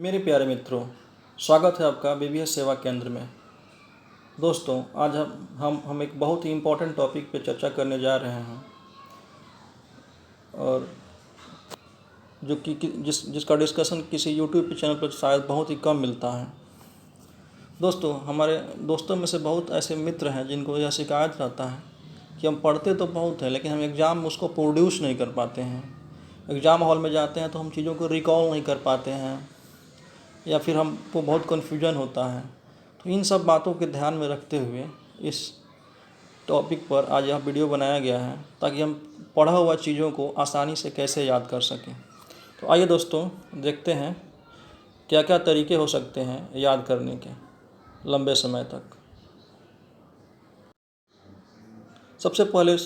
मेरे प्यारे मित्रों, स्वागत है आपका बीबीएस सेवा केंद्र में। दोस्तों, आज हम एक बहुत ही इम्पोर्टेंट टॉपिक पे चर्चा करने जा रहे हैं और जो कि जिसका डिस्कशन किसी यूट्यूब के चैनल पर शायद बहुत ही कम मिलता है। दोस्तों, हमारे दोस्तों में से बहुत ऐसे मित्र हैं जिनको यह शिकायत रहता है कि हम पढ़ते तो बहुत हैं लेकिन हम एग्ज़ाम में उसको प्रोड्यूस नहीं कर पाते हैं। एग्ज़ाम हॉल में जाते हैं तो हम चीज़ों को रिकॉल नहीं कर पाते हैं या फिर हमको बहुत कन्फ्यूजन होता है। तो इन सब बातों के ध्यान में रखते हुए इस टॉपिक पर आज यह वीडियो बनाया गया है ताकि हम पढ़ा हुआ चीज़ों को आसानी से कैसे याद कर सकें। तो आइए दोस्तों, देखते हैं क्या क्या तरीके हो सकते हैं याद करने के लंबे समय तक। सबसे पहले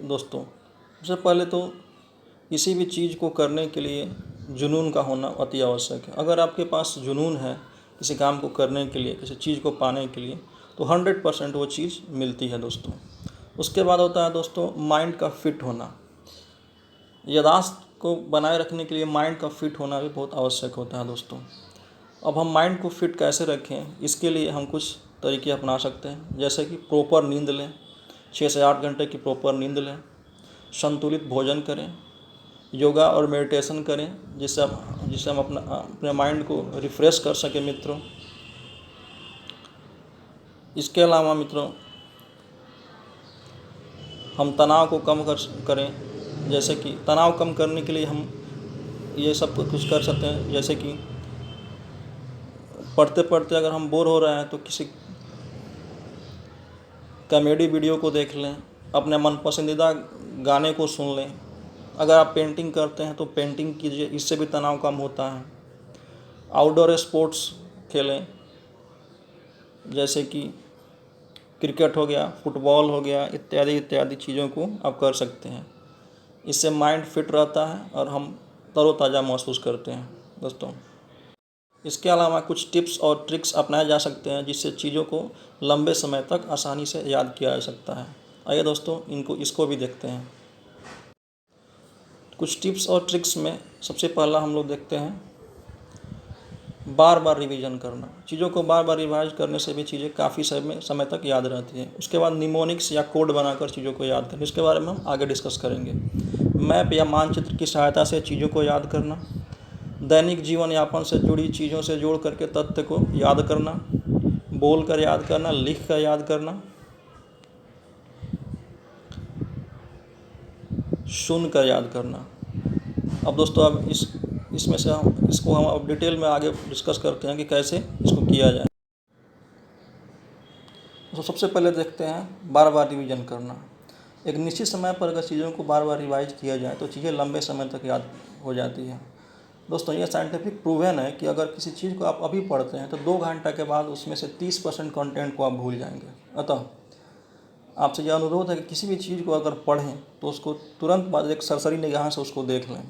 दोस्तों, सबसे पहले तो किसी भी चीज़ को करने के लिए जुनून का होना अति आवश्यक है। अगर आपके पास जुनून है किसी काम को करने के लिए, किसी चीज़ को पाने के लिए, तो 100% वो चीज़ मिलती है दोस्तों। उसके बाद होता है दोस्तों माइंड का फिट होना। याददाश्त को बनाए रखने के लिए माइंड का फिट होना भी बहुत आवश्यक होता है दोस्तों। अब हम माइंड को फिट कैसे रखें, इसके लिए हम कुछ तरीके अपना सकते हैं, जैसे कि प्रॉपर नींद लें, 6 से 8 घंटे की प्रॉपर नींद लें, संतुलित भोजन करें, योगा और मेडिटेशन करें, जिससे हम अपने माइंड को रिफ़्रेश कर सकें मित्रों। इसके अलावा मित्रों, हम तनाव को कम करें, जैसे कि तनाव कम करने के लिए हम ये सब कुछ कर सकते हैं, जैसे कि पढ़ते पढ़ते अगर हम बोर हो रहे हैं तो किसी कॉमेडी वीडियो को देख लें, अपने मन पसंदीदा गाने को सुन लें। अगर आप पेंटिंग करते हैं तो पेंटिंग कीजिए, इससे भी तनाव कम होता है। आउटडोर स्पोर्ट्स खेलें, जैसे कि क्रिकेट हो गया, फुटबॉल हो गया, इत्यादि इत्यादि चीज़ों को आप कर सकते हैं। इससे माइंड फिट रहता है और हम तरोताज़ा महसूस करते हैं दोस्तों। इसके अलावा कुछ टिप्स और ट्रिक्स अपनाए जा सकते हैं जिससे चीज़ों को लंबे समय तक आसानी से याद किया जा सकता है। आइए दोस्तों, इसको भी देखते हैं। कुछ टिप्स और ट्रिक्स में सबसे पहला हम लोग देखते हैं बार बार रिवीजन करना। चीज़ों को बार बार रिवाइज करने से भी चीज़ें काफ़ी समय तक याद रहती हैं। उसके बाद निमोनिक्स या कोड बनाकर चीज़ों को याद करना, इसके बारे में हम आगे डिस्कस करेंगे। मैप या मानचित्र की सहायता से चीज़ों को याद करना, दैनिक जीवन यापन से जुड़ी चीज़ों से जोड़ करके तथ्य को याद करना, बोल कर याद करना, लिख कर याद करना, सुन कर याद करना। अब दोस्तों, अब इसमें से इसको हम अब डिटेल में आगे डिस्कस करते हैं कि कैसे इसको किया जाए। तो सबसे पहले देखते हैं बार बार रिवीजन करना। एक निश्चित समय पर अगर चीज़ों को बार बार रिवाइज किया जाए तो चीज़ें लंबे समय तक याद हो जाती हैं दोस्तों। ये साइंटिफिक प्रूवन है कि अगर किसी चीज़ को आप अभी पढ़ते हैं तो 2 घंटा के बाद उसमें से 30% कंटेंट को आप भूल जाएंगे। अतः आपसे यह अनुरोध है कि किसी भी चीज़ को अगर पढ़ें तो उसको तुरंत बाद एक सरसरी निगाह से उसको देख लें।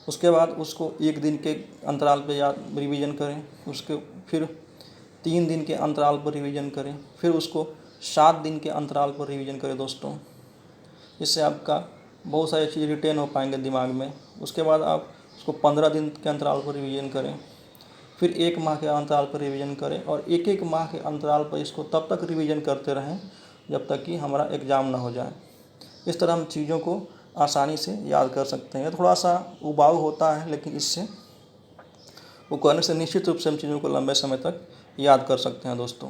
उसके बाद उसको 1 दिन के अंतराल पर याद रिवीजन करें, उसके फिर 3 दिन के अंतराल पर रिवीजन करें, फिर उसको 7 दिन के अंतराल पर रिवीजन करें दोस्तों। इससे आपका बहुत सारी चीज़ रिटेन हो पाएंगे दिमाग में। उसके बाद आप उसको 15 दिन के अंतराल पर रिवीजन करें, फिर 1 माह के अंतराल पर रिवीजन करें और 1-1 माह के अंतराल पर इसको तब तक रिवीजन करते रहें जब तक कि हमारा एग्ज़ाम ना हो जाए। इस तरह हम चीज़ों को आसानी से याद कर सकते हैं। थोड़ा सा उबाऊ होता है लेकिन इससे वो करने से निश्चित रूप से हम चीज़ों को लंबे समय तक याद कर सकते हैं दोस्तों।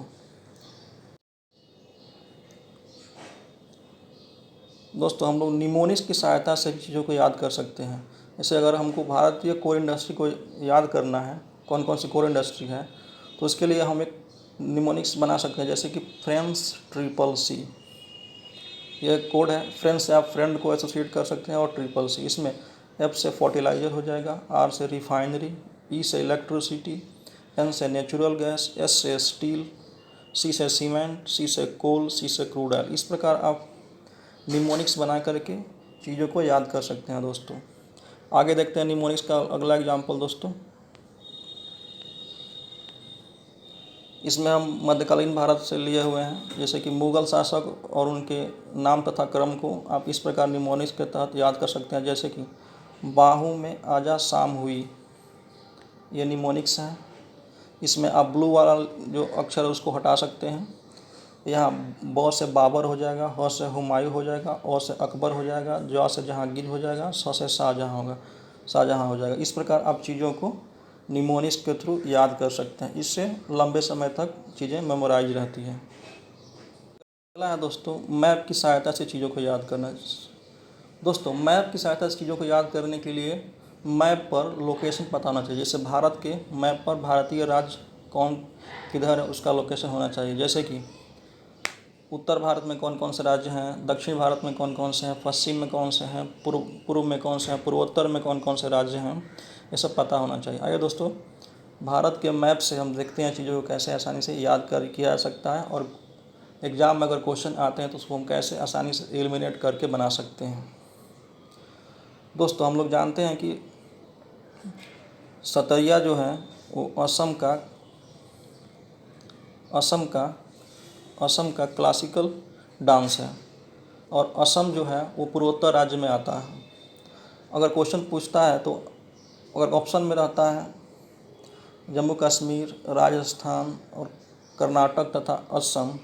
हम लोग निमोनिक्स की सहायता से भी चीज़ों को याद कर सकते हैं। जैसे अगर हमको भारतीय कोर इंडस्ट्री को याद करना है, कौन कौन सी कोर इंडस्ट्री है, तो इसके लिए हम एक निमोनिक्स बना सकते हैं, जैसे कि फ्रेंड्स CCC। यह कोड है। फ्रेंड्स से आप फ्रेंड को एसोसिएट कर सकते हैं और CCC, इसमें F से फर्टिलाइज़र हो जाएगा, R से रिफाइनरी, E से इलेक्ट्रिसिटी, N से नेचुरल गैस, S से स्टील, C से सीमेंट, C से कोल, C से क्रूड ऑयल। इस प्रकार आप निमोनिक्स बना करके चीज़ों को याद कर सकते हैं दोस्तों। आगे देखते हैं निमोनिक्स का अगला एग्जाम्पल दोस्तों। इसमें हम मध्यकालीन भारत से लिए हुए हैं, जैसे कि मुग़ल शासक और उनके नाम तथा क्रम को आप इस प्रकार निमोनिक्स के तहत याद कर सकते हैं, जैसे कि बाहू में आजा शाम हुई। ये निमोनिक्स है। इसमें आप ब्लू वाला जो अक्षर है उसको हटा सकते हैं। यहाँ ब से बाबर हो जाएगा, ह से हुमायूं हो जाएगा, ओ से अकबर हो जाएगा, ज से जहांगीर हो जाएगा, स से शाहजहाँ हो जाएगा। इस प्रकार आप चीज़ों को निमोनिक्स के थ्रू याद कर सकते हैं। इससे लंबे समय तक चीज़ें मेमोराइज रहती हैं। अगला है दोस्तों मैप की सहायता से चीज़ों को याद करना। दोस्तों मैप की सहायता से चीज़ों को याद करने के लिए मैप पर लोकेशन पता होना चाहिए। जैसे भारत के मैप पर भारतीय राज्य कौन किधर है उसका लोकेशन होना चाहिए। जैसे कि उत्तर भारत में कौन कौन से राज्य हैं, दक्षिण भारत में कौन कौन से हैं, पश्चिम में कौन से हैं, पूर्व में कौन से हैं, पूर्वोत्तर में कौन कौन से राज्य हैं, ये सब पता होना चाहिए। आइए दोस्तों भारत के मैप से हम देखते हैं चीज़ों को कैसे आसानी से याद किया जा सकता है और एग्ज़ाम में अगर क्वेश्चन आते हैं तो उसको हम कैसे आसानी से एलिमिनेट करके बना सकते हैं। दोस्तों हम लोग जानते हैं कि सतैया जो है वो असम का क्लासिकल डांस है और असम जो है वो पूर्वोत्तर राज्य में आता है। अगर क्वेश्चन पूछता है तो अगर ऑप्शन में रहता है जम्मू कश्मीर, राजस्थान और कर्नाटक तथा असम,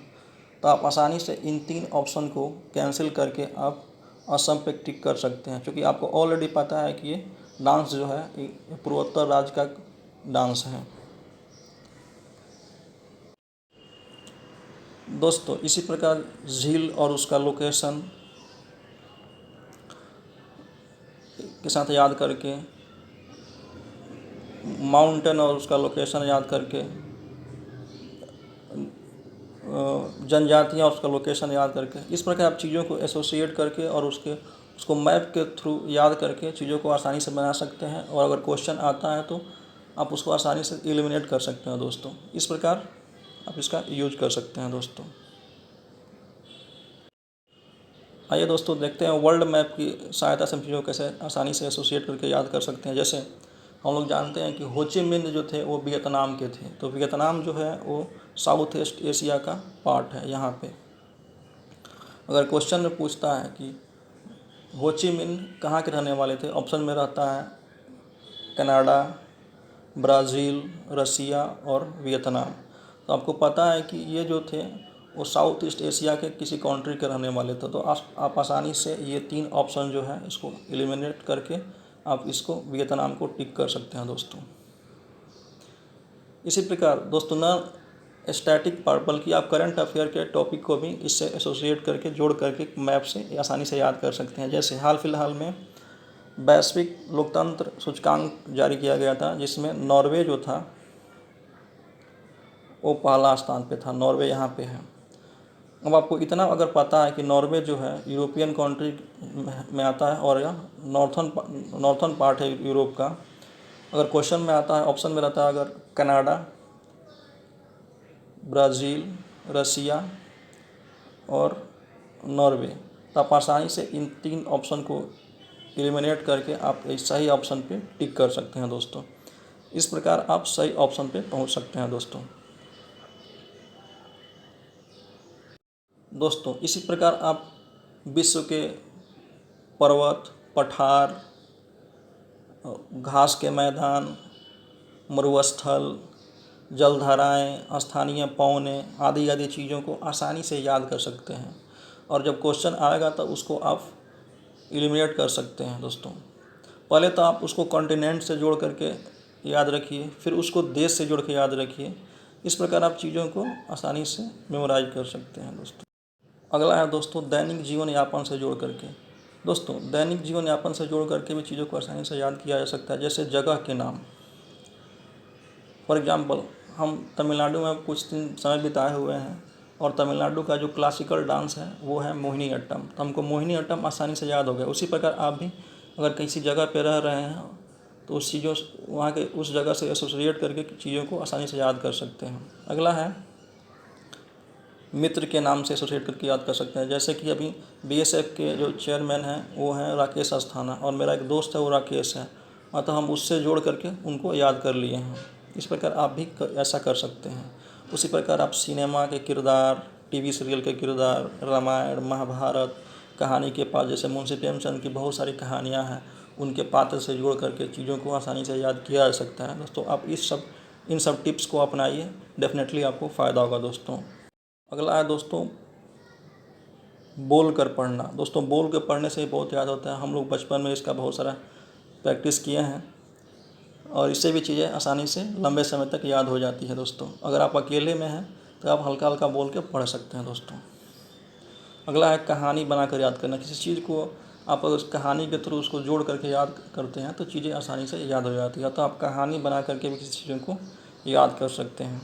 तो आप आसानी से इन 3 ऑप्शन को कैंसिल करके आप असम पे टिक कर सकते हैं, क्योंकि आपको ऑलरेडी पता है कि ये डांस जो है ये पूर्वोत्तर राज्य का डांस है। दोस्तों इसी प्रकार झील और उसका लोकेशन के साथ याद करके, माउंटेन और उसका लोकेशन याद करके, जनजातियाँ और उसका लोकेशन याद करके, इस प्रकार आप चीज़ों को एसोसिएट करके और उसको मैप के थ्रू याद करके चीज़ों को आसानी से बना सकते हैं और अगर क्वेश्चन आता है तो आप उसको आसानी से एलिमिनेट कर सकते हैं। दोस्तों इस प्रकार आप इसका यूज कर सकते हैं। दोस्तों आइए दोस्तों देखते हैं वर्ल्ड मैप की सहायता से हम चीज़ों को कैसे आसानी से एसोसिएट करके याद कर सकते हैं। जैसे हम लोग जानते हैं कि हो ची मिन्ह जो थे वो वियतनाम के थे, तो वियतनाम जो है वो साउथ ईस्ट एशिया का पार्ट है। यहाँ पे अगर क्वेश्चन में पूछता है कि हो ची मिन्ह कहाँ के रहने वाले थे, ऑप्शन में रहता है कनाडा, ब्राज़ील, रसिया और वियतनाम। तो आपको पता है कि ये जो थे वो साउथ ईस्ट एशिया के किसी कंट्री के रहने वाले थे। तो आप आसानी से ये 3 ऑप्शन जो है इसको एलिमिनेट करके आप इसको वियतनाम को टिक कर सकते हैं। दोस्तों इसी प्रकार दोस्तों न स्टैटिक पार्ट बल्कि आप करंट अफेयर के टॉपिक को भी इससे एसोसिएट करके जोड़ करके मैप से आसानी से याद कर सकते हैं। जैसे हाल फिलहाल में वैश्विक लोकतंत्र सूचकांक जारी किया गया था, जिसमें नॉर्वे जो था वो पहला स्थान पे था। नॉर्वे यहाँ पे है। अब आपको इतना अगर पता है कि नॉर्वे जो है यूरोपियन कंट्री में आता है और यह नॉर्थन पार्ट है यूरोप का। अगर क्वेश्चन में आता है, ऑप्शन में रहता है अगर कनाडा, ब्राज़ील, रसिया और नॉर्वे, तो आप आसानी से इन 3 ऑप्शन को एलिमिनेट करके आप एक सही ऑप्शन पे टिक कर सकते हैं। दोस्तों इस प्रकार आप सही ऑप्शन पे पहुंच सकते हैं। दोस्तों इसी प्रकार आप विश्व के पर्वत, पठार, घास के मैदान, मरुस्थल, जलधाराएँ, स्थानीय पौने आदि चीज़ों को आसानी से याद कर सकते हैं और जब क्वेश्चन आएगा तो उसको आप एलिमिनेट कर सकते हैं। दोस्तों पहले तो आप उसको कॉन्टिनेंट से जोड़ करके याद रखिए, फिर उसको देश से जोड़ के याद रखिए। इस प्रकार आप चीज़ों को आसानी से मेमोराइज कर सकते हैं। दोस्तों अगला है दोस्तों दैनिक जीवन यापन से जोड़ करके। दोस्तों दैनिक जीवन यापन से जोड़ करके भी चीज़ों को आसानी से याद किया जा सकता है। जैसे जगह के नाम, फॉर एग्जांपल हम तमिलनाडु में कुछ दिन समय बिताए हुए हैं और तमिलनाडु का जो क्लासिकल डांस है वो है मोहिनी अट्टम, तो हमको मोहिनी अट्टम आसानी से याद हो गया। उसी प्रकार आप भी अगर किसी जगह पर रह रहे हैं तो उस चीज़ों वहाँ के उस जगह से एसोसिएट करके चीज़ों को आसानी से याद कर सकते हैं। अगला है मित्र के नाम से एसोसिएट करके याद कर सकते हैं। जैसे कि अभी बीएसएफ के जो चेयरमैन हैं वो हैं राकेश अस्थाना और मेरा एक दोस्त है वो राकेश है, तो हम उससे जोड़ करके उनको याद कर लिए हैं। इस प्रकार आप भी ऐसा कर सकते हैं। उसी प्रकार आप सिनेमा के किरदार, टीवी सीरियल के किरदार, रामायण, महाभारत, कहानी के पास जैसे मुंशी प्रेमचंद की बहुत सारी कहानियाँ हैं उनके पात्र से जोड़ करके चीज़ों को आसानी से याद किया जा सकता है। दोस्तों आप इन सब टिप्स को अपनाइए, डेफिनेटली आपको फ़ायदा होगा। दोस्तों अगला है दोस्तों बोल कर पढ़ना। दोस्तों बोल कर पढ़ने से बहुत याद होता है। हम लोग बचपन में इसका बहुत सारा प्रैक्टिस किए हैं और इससे भी चीज़ें आसानी से लंबे समय तक याद हो जाती है। दोस्तों अगर आप अकेले में हैं तो आप हल्का हल्का बोल के पढ़ सकते हैं। दोस्तों अगला है कहानी बनाकर याद करना। किसी चीज़ को आप अगर उस कहानी के थ्रू उसको जोड़ करके याद करते हैं तो चीज़ें आसानी से याद हो जाती है। तो आप कहानी बना करके भी किसी चीज़ों को याद कर सकते हैं।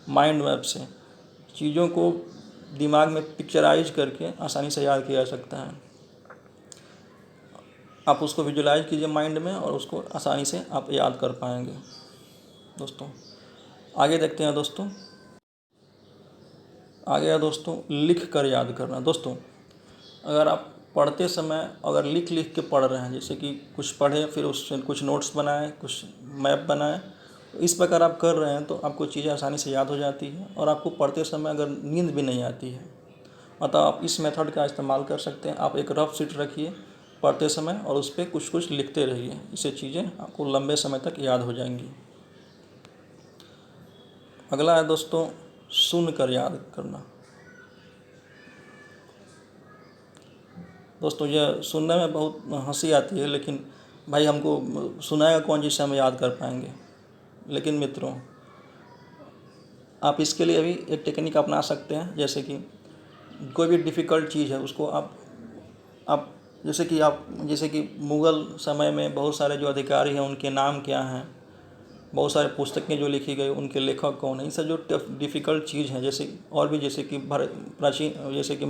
माइंड मैप से चीज़ों को दिमाग में पिक्चराइज करके आसानी से याद किया जा सकता है। आप उसको विजुलाइज कीजिए माइंड में और उसको आसानी से आप याद कर पाएंगे। दोस्तों आगे देखते हैं। दोस्तों आगे है दोस्तों लिख कर याद करना। दोस्तों अगर आप पढ़ते समय अगर लिख लिख के पढ़ रहे हैं, जैसे कि कुछ पढ़े फिर उससे कुछ नोट्स बनाएं, कुछ मैप बनाएं, तो इस प्रकार आप कर रहे हैं तो आपको चीज़ें आसानी से याद हो जाती है और आपको पढ़ते समय अगर नींद भी नहीं आती है। मतलब आप इस मेथड का इस्तेमाल कर सकते हैं। आप एक रफ शीट रखिए पढ़ते समय और उस पर कुछ कुछ लिखते रहिए। इससे चीज़ें आपको लंबे समय तक याद हो जाएंगी। अगला है दोस्तों सुन कर याद करना। दोस्तों यह सुनने में बहुत हंसी आती है, लेकिन भाई हमको सुनाएगा कौन जिससे हम याद कर पाएंगे। लेकिन मित्रों आप इसके लिए भी एक टेक्निक अपना सकते हैं। जैसे कि कोई भी डिफ़िकल्ट चीज़ है उसको आप जैसे कि मुग़ल समय में बहुत सारे जो अधिकारी हैं उनके नाम क्या हैं, बहुत सारे पुस्तकें जो लिखी गई उनके लेखक कौन हैं। इन सब जो डिफ़िकल्ट चीज़ हैं, जैसे और भी जैसे कि जैसे कि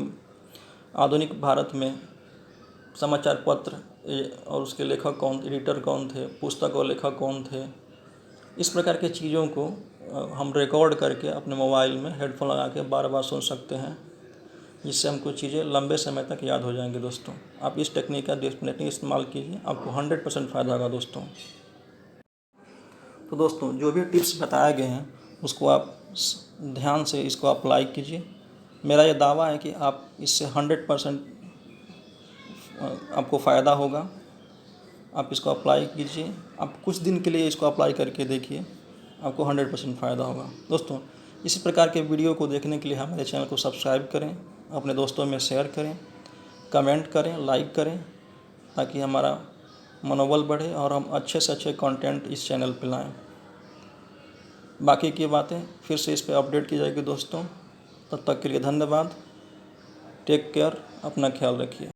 आधुनिक भारत में समाचार पत्र और उसके लेखक कौन, एडिटर कौन थे, पुस्तक और लेखक कौन थे, इस प्रकार के चीज़ों को हम रिकॉर्ड करके अपने मोबाइल में हेडफोन लगा के बार बार सुन सकते हैं, जिससे हमको चीज़ें लंबे समय तक याद हो जाएंगी। दोस्तों आप इस टेक्निक का डेफिनेटली इस्तेमाल कीजिए, आपको 100% फ़ायदा होगा। दोस्तों तो दोस्तों जो भी टिप्स बताए गए हैं उसको आप ध्यान से इसको अप्लाई कीजिए। मेरा ये दावा है कि आप इससे 100% आपको फ़ायदा होगा। आप इसको अप्लाई कीजिए, आप कुछ दिन के लिए इसको अप्लाई करके देखिए, आपको 100% फ़ायदा होगा। दोस्तों इसी प्रकार के वीडियो को देखने के लिए हमारे चैनल को सब्सक्राइब करें, अपने दोस्तों में शेयर करें, कमेंट करें, लाइक करें, ताकि हमारा मनोबल बढ़े और हम अच्छे से अच्छे कंटेंट इस चैनल पर लाएँ। बाकी की बातें फिर से इस पर अपडेट की जाएगी। दोस्तों तब तक के लिए धन्यवाद। टेक केयर, अपना ख्याल रखिए।